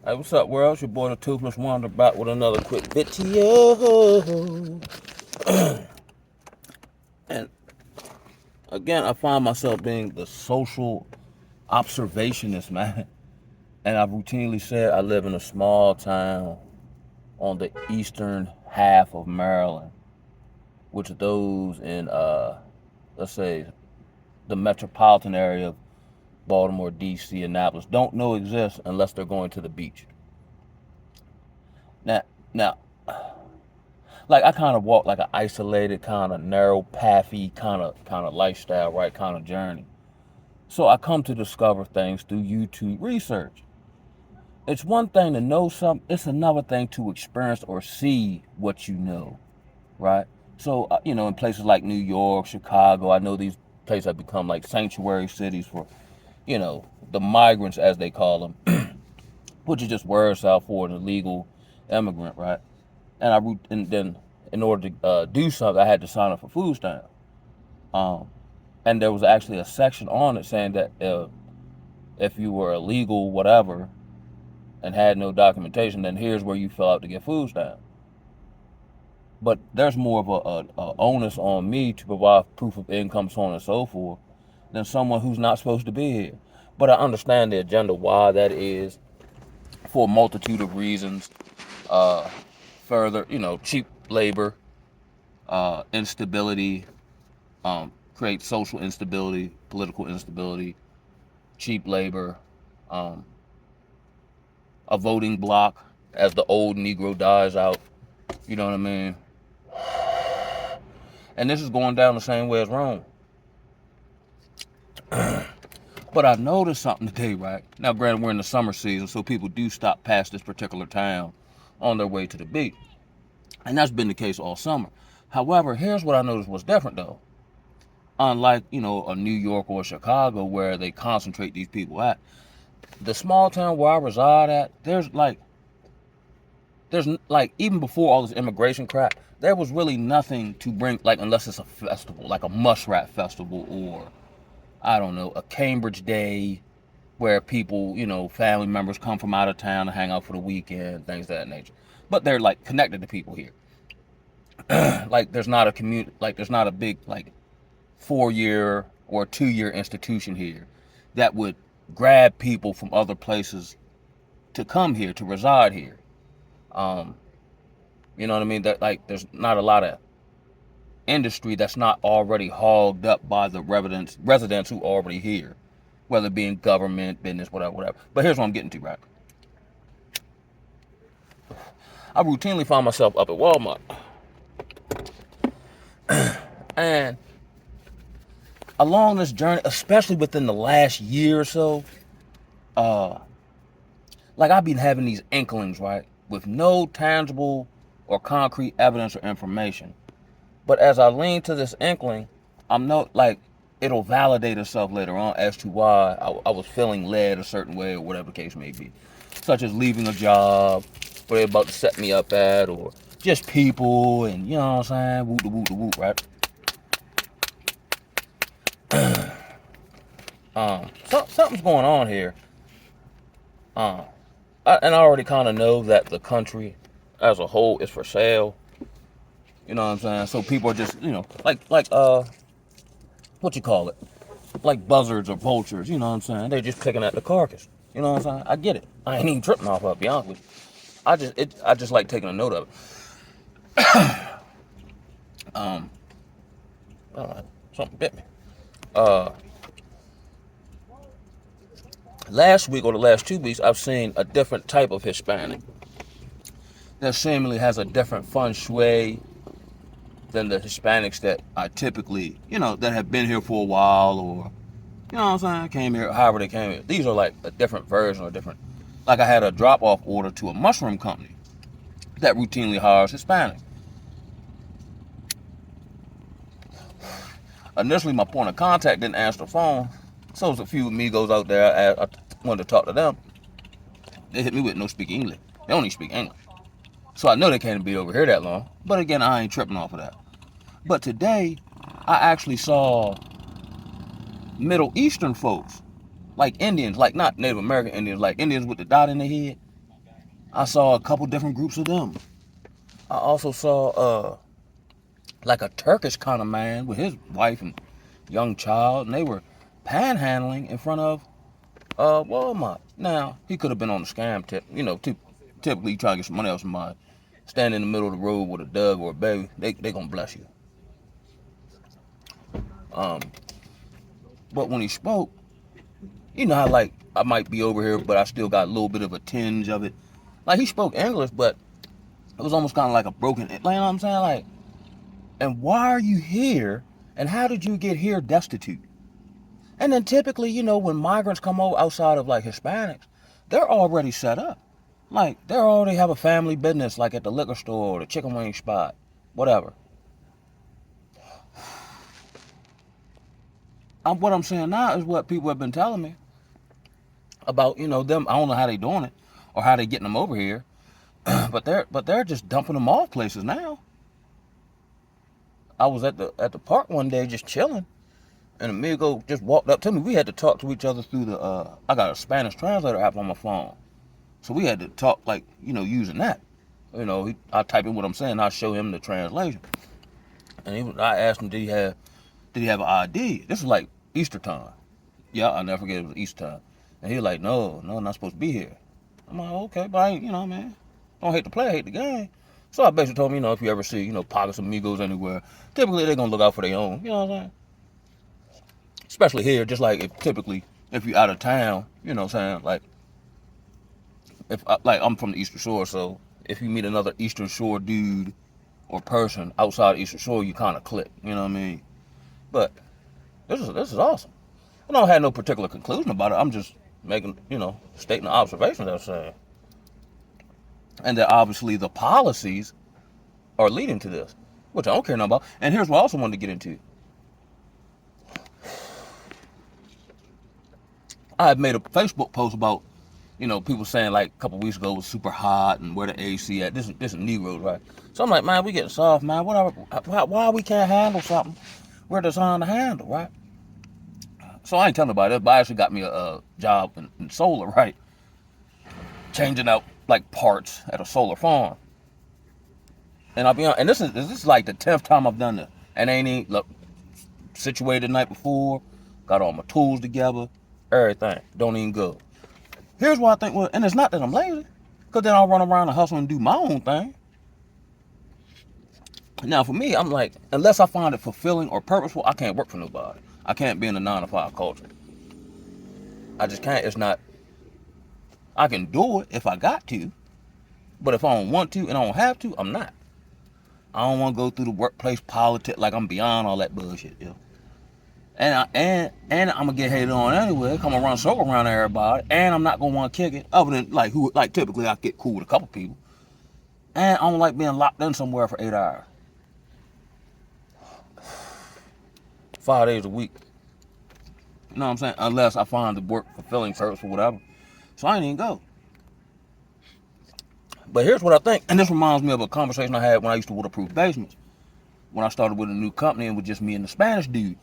Hey, what's up, world? It's your boy, the Toothless Wonder, back with another quick video. And again, I find myself being the social observationist, man. And I've routinely said I live in a small town on the eastern half of Maryland, which are those in, let's say, the metropolitan area of Baltimore, D.C., Annapolis don't know exist unless they're going to the beach. Now, like I kind of walk like an isolated, kind of narrow pathy kind of lifestyle, right? Kind of journey. So I come to discover things through YouTube research. It's one thing to know something, it's another thing to experience or see what you know, right? So, in places like New York, Chicago, I know these places have become like sanctuary cities for, the migrants, as they call them, which is just words out for an illegal immigrant, right? And then in order to do something, I had to sign up for food stamps. Um, and there was actually a section on it saying that if you were illegal, whatever, and had no documentation, then here's where you fill out to get food stamps. But there's more of a onus on me to provide proof of income, so on and so forth, than someone who's not supposed to be here. But I understand the agenda why that is, for a multitude of reasons. Uh, Further, cheap labor, instability, create social instability, political instability, cheap labor, um, a voting block as the old Negro dies out. You know what I mean? And this is going down the same way as Rome. But I noticed something today, right? Now, granted, we're in the summer season, so people do stop past this particular town on their way to the beach. And that's been the case all summer. However, here's what I noticed was different, though. Unlike, a New York or Chicago where they concentrate these people at, the small town where I reside at, there's even before all this immigration crap, there was really nothing to bring, like, unless it's a festival, like a muskrat festival, or I don't know, a Cambridge Day where people, family members come from out of town to hang out for the weekend, things of that nature. But they're like connected to people here. Like there's not a community, like there's not a big like 4-year or 2-year institution here that would grab people from other places to come here, to reside here. Um, you know what I mean? That, like, there's not a lot of industry that's not already hogged up by the residents who are already here, whether it be in government, business, whatever. But here's what I'm getting to, right? I routinely find myself up at Walmart, and along this journey, especially within the last year or so, like I've been having these inklings, right, with no tangible or concrete evidence or information. But as I lean to this inkling, I'm not like it'll validate itself later on as to why I was feeling led a certain way or whatever the case may be, such as leaving a job, what they're about to set me up at, or just people, and you know what I'm saying, whoop the whoop the whoop, right? Something's going on here. And I already kind of know that the country as a whole is for sale. You know what I'm saying? So people are just, what you call it? Like buzzards or vultures, you know what I'm saying? They're just picking at the carcass. You know what I'm saying? I get it. I ain't even tripping off of it, to be honest with you. I just like taking a note of it. Um, Something bit me. Uh, Last week or the last 2 weeks, I've seen a different type of Hispanic that seemingly has a different feng shui than the Hispanics that I typically, that have been here for a while, or, you know what I'm saying, came here, however they came here. These are like a different version or different. Like I had a drop-off order to a mushroom company that routinely hires Hispanics. Initially, my point of contact didn't answer the phone, so there's a few amigos out there. I wanted to talk to them. They hit me with no speak English. They don't even speak English. So I know they can't be over here that long. But again, I ain't tripping off of that. But today, I actually saw Middle Eastern folks, like Indians, like not Native American Indians, like Indians with the dot in their head. I saw a couple different groups of them. I also saw like a Turkish kind of man with his wife and young child, and they were panhandling in front of Walmart. Now, he could have been on the scam tip. You know, typically you try to get some money out of somebody. Stand in the middle of the road with a dog or a baby, they gonna bless you. But when he spoke, you know how like I might be over here, but I still got a little bit of a tinge of it. Like he spoke English, but it was almost kind of like a broken, like, you know what I'm saying? Like, and why are you here? And how did you get here destitute? And then typically, you know, when migrants come over outside of like Hispanics, they're already set up. Like, they already have a family business, like at the liquor store or the chicken wing spot, whatever. What I'm saying now is what people have been telling me about, you know, them. I don't know how they doing it or how they getting them over here, but they're just dumping them off places now. I was at the park one day just chilling, and amigo just walked up to me. We had to talk to each other through the I got a Spanish translator app on my phone, so we had to talk like, you know, using that. You know, I type in what I'm saying, I show him the translation, and I asked him, did he have an ID? This was like Easter time. Yeah, I'll never forget, it was Easter time, and he was like, no, I'm not supposed to be here. I'm like, okay, but I ain't, you know, man, don't hate the play, hate the game. So I basically told him, you know, if you ever see, you know, pockets of amigos anywhere, typically they're gonna look out for their own. You know what I'm saying? Especially here, just like if you're out of town, you know what I'm saying? Like, if like I'm from the Eastern Shore, so if you meet another Eastern Shore dude or person outside the Eastern Shore, you kind of click. You know what I mean? But this is awesome. I don't have no particular conclusion about it. I'm just making, you know, stating the observations I'm saying. And that obviously the policies are leading to this, which I don't care nothing about. And here's what I also wanted to get into. I had made a Facebook post about, you know, people saying like a couple weeks ago it was super hot and where the AC at. This is Negroes, right? So I'm like, man, we getting soft, man. Why we can't handle something we're designed to handle, right? So I ain't telling nobody that, but I actually got me a job in solar, right? Changing out like parts at a solar farm. And I'll be honest, and this is like the 10th time I've done this. And ain't even look, situated the night before, got all my tools together, everything. Don't even go. Here's what I think, well, and it's not that I'm lazy, because then I'll run around and hustle and do my own thing. Now for me, I'm like, unless I find it fulfilling or purposeful, I can't work for nobody. I can't be in a 9-to-5 culture. I just can't. It's not. I can do it if I got to, but if I don't want to and I don't have to, I'm not. I don't want to go through the workplace politics, like I'm beyond all that bullshit, yo. And I'm gonna get hated on anyway. Come around circle around everybody, and I'm not gonna want to kick it. Other than like typically I get cool with a couple people, and I don't like being locked in somewhere for 8 hours, 5 days a week. You know what I'm saying? Unless I find the work fulfilling, service or whatever. So I ain't even go. But here's what I think, and this reminds me of a conversation I had when I used to waterproof basements. When I started with a new company and with just me and the Spanish dude.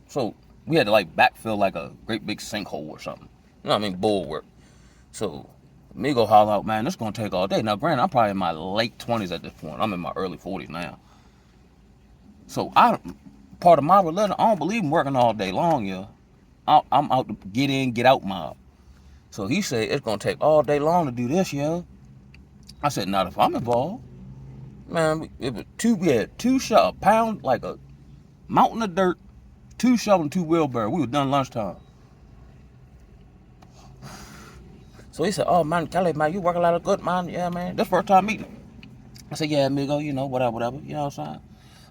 So we had to like backfill like a great big sinkhole or something. You know what I mean? Bull work. So me go holler out, man, this is gonna take all day. Now granted, I'm probably in my late 20s at this point. I'm in my early 40s now. So part of my religion, I don't believe in working all day long, yo. I'm out to get in, get out mob. So he said it's gonna take all day long to do this, yo. I said, not if I'm involved. Man, it was we had a pound, like a mountain of dirt, 2 shovels and 2 wheelbarrows. We were done lunchtime. So he said, oh man, Kelly, man, you work a lot of good, man. Yeah, man. This first time meeting. I said, yeah, amigo, you know, whatever, you know what I'm saying?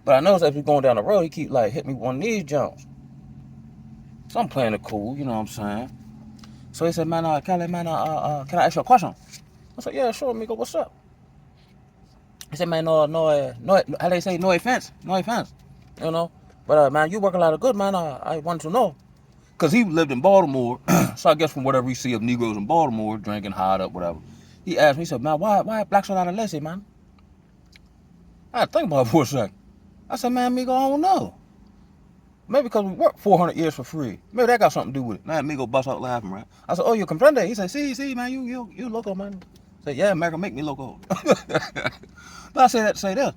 But I noticed as we going down the road, he keep like hitting me with one of these jumps. So I'm playing it cool, you know what I'm saying? So he said, man, Kelly, man, can I ask you a question? I said, yeah, sure, amigo, what's up? He said, man, no, how they say, no offense, you know? But, man, you work a lot of good, man, I wanted to know. Because he lived in Baltimore, so I guess from whatever we see of Negroes in Baltimore, drinking, hot up, whatever. He asked me, he said, man, why blacks are not lazy, man? I had to think about it for a second. I said, man, amigo, I don't know. Maybe because we worked 400 years for free. Maybe that got something to do with it. Now me go bust out laughing, right? I said, oh, you comprende? He said, see, man, you loco, man. I said, yeah, America make me loco. But I say that to say this.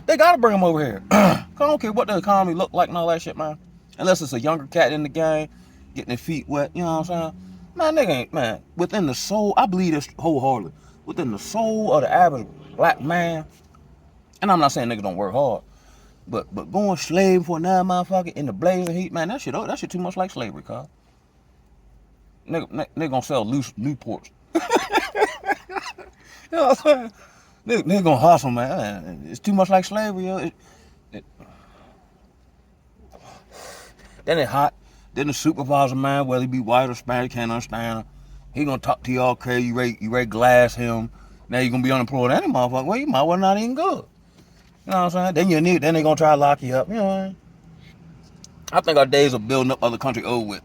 They gotta bring them over here. I don't care what the economy look like and all that shit, man. Unless it's a younger cat in the game, getting their feet wet, you know what I'm saying? Man, nigga ain't, man, within the soul, I believe this wholeheartedly, within the soul of the average black man, and I'm not saying niggas don't work hard, but going slave for another motherfucker in the blazing heat, man, that shit too much like slavery, cuz. Nigga gonna sell loose Newports. You know what I'm saying? Nigga gonna hustle, man. It's too much like slavery, yo. Then it hot. Then the supervisor, man, whether he be white or Spanish, can't understand him. He gonna talk to y'all crazy. You ready glass him. Now you gonna be unemployed any motherfucker. Well, you might well not even good. You know what I'm saying? Then they gonna try to lock you up. You know what I mean? I think our days of building up other country over with.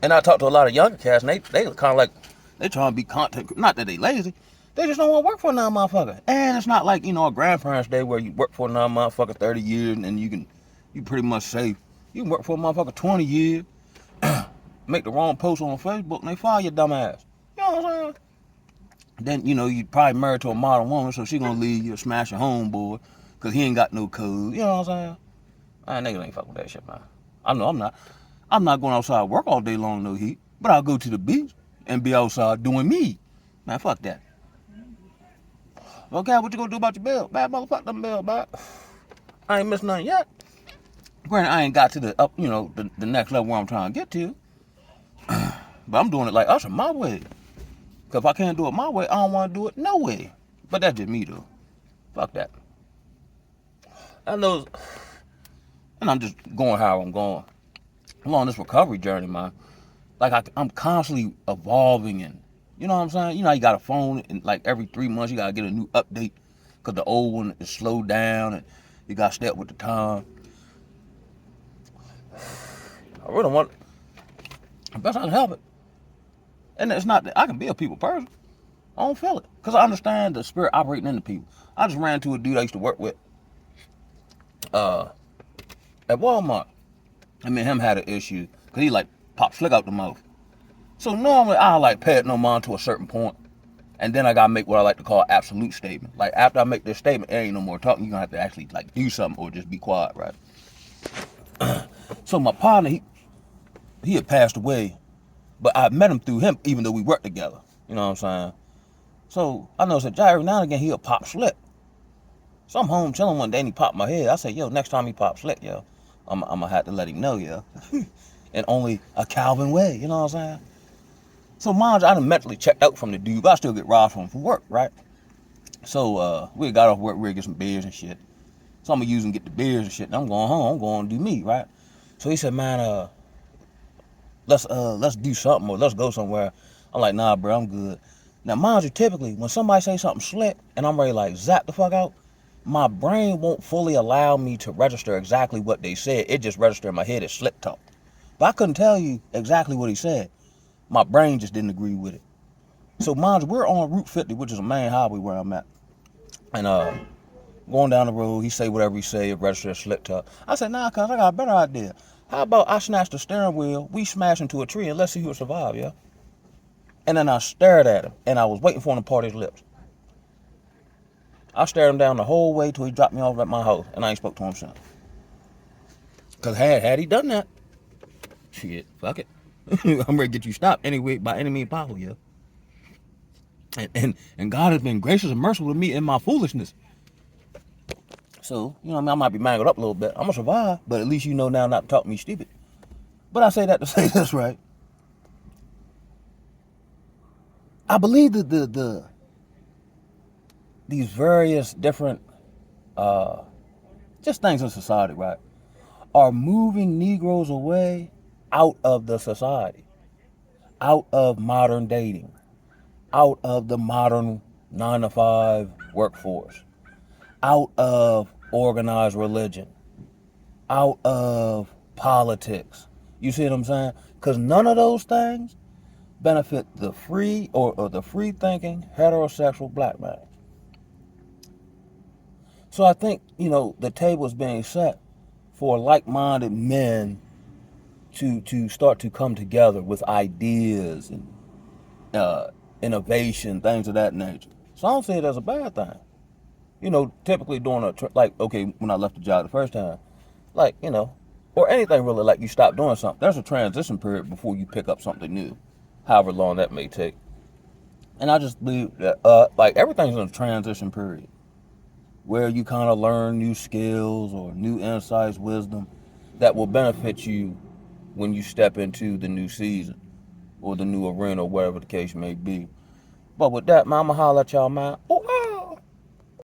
And I talk to a lot of younger cats, and they kind of like, they trying to be content. Not that they lazy. They just don't want to work for another motherfucker. And it's not like, you know, our grandparents' day where you work for another motherfucker 30 years and you pretty much safe. You can work for a motherfucker 20 years, make the wrong post on Facebook, and they fire your dumb ass. You know what I'm saying? Then, you know, you probably married to a modern woman, so she gonna leave you, smash your homeboy, because he ain't got no code. You know what I'm saying? Man, niggas ain't fucking with that shit, man. I know I'm not. I'm not going outside to work all day long, no heat, but I'll go to the beach and be outside doing me. Man, fuck that. Okay, what you gonna do about your bill? Bad motherfucker, them bill, bad. I ain't missed nothing yet. Granted, I ain't got to the up, you know, the next level where I'm trying to get to. But I'm doing it like Usher, my way. Cause if I can't do it my way, I don't want to do it no way. But that's just me though. Fuck that. I know, and I'm just going how I'm going. I'm on this recovery journey, man. Like I'm constantly evolving, and you know what I'm saying? You know, you got a phone, and like every 3 months you gotta get a new update, cause the old one is slowed down, and you gotta step with the time. I really want, the best I can help it. And it's not that I can be a people person. I don't feel it, cause I understand the spirit operating in the people. I just ran into a dude I used to work with at Walmart. I mean, him had an issue, cause he like pop slick out the mouth. So normally I like pay it no mind to a certain point, and then I gotta make what I like to call absolute statement. Like after I make this statement, there ain't no more talking. You gonna have to actually like do something or just be quiet, right? So my partner, he had passed away, but I met him through him, even though we worked together. You know what I'm saying? So I know that every now and again he'll pop slick. So I'm home chilling one day and he popped my head. I said, yo, next time he pops slick, yo, I'm gonna have to let him know, yo. In only a Calvin way, you know what I'm saying? So mind you, I done mentally checked out from the dude, but I still get robbed from work, right? So we got off work, we get some beers and shit. So I'm gonna use and get the beers and shit. And I'm going home, I'm going to do me, right? So he said, man, let's do something or let's go somewhere. I'm like, nah, bro, I'm good. Now, mind you, typically when somebody say something slick and I'm ready to like zap the fuck out, my brain won't fully allow me to register exactly what they said. It just registered in my head as slick talk. But I couldn't tell you exactly what he said. My brain just didn't agree with it. So mind you, we're on Route 50, which is a main highway where I'm at. And going down the road, he say whatever he say, register as slick talk. I said, nah, cuz I got a better idea. How about I snatch the steering wheel, we smash into a tree, and let's see who will survive, yeah? And then I stared at him, and I was waiting for him to part his lips. I stared him down the whole way till he dropped me off at my house, and I ain't spoke to him since. Because had he done that, shit, fuck it. I'm ready to get you stopped anyway, by any means possible, yeah? And God has been gracious and merciful to me in my foolishness. So, you know what I mean? I might be mangled up a little bit. I'm going to survive, but at least you know now not to talk to me stupid. But I say that to say this, right? I believe that these various different just things in society, right, are moving Negroes away out of the society, out of modern dating, out of the modern 9-to-5 workforce, out of organized religion, out of politics. You see what I'm saying? Because none of those things benefit the free or the free thinking heterosexual black man. So I think, you know, the table is being set for like-minded men to start to come together with ideas and innovation, things of that nature. So I don't see it as a bad thing. You know, typically during like, okay, when I left the job the first time, like, you know, or anything really, like you stop doing something, there's a transition period before you pick up something new, however long that may take. And I just believe that, like, everything's in a transition period where you kind of learn new skills or new insights, wisdom that will benefit you when you step into the new season or the new arena or whatever the case may be. But with that, man, I'ma holler at y'all, man. Ooh.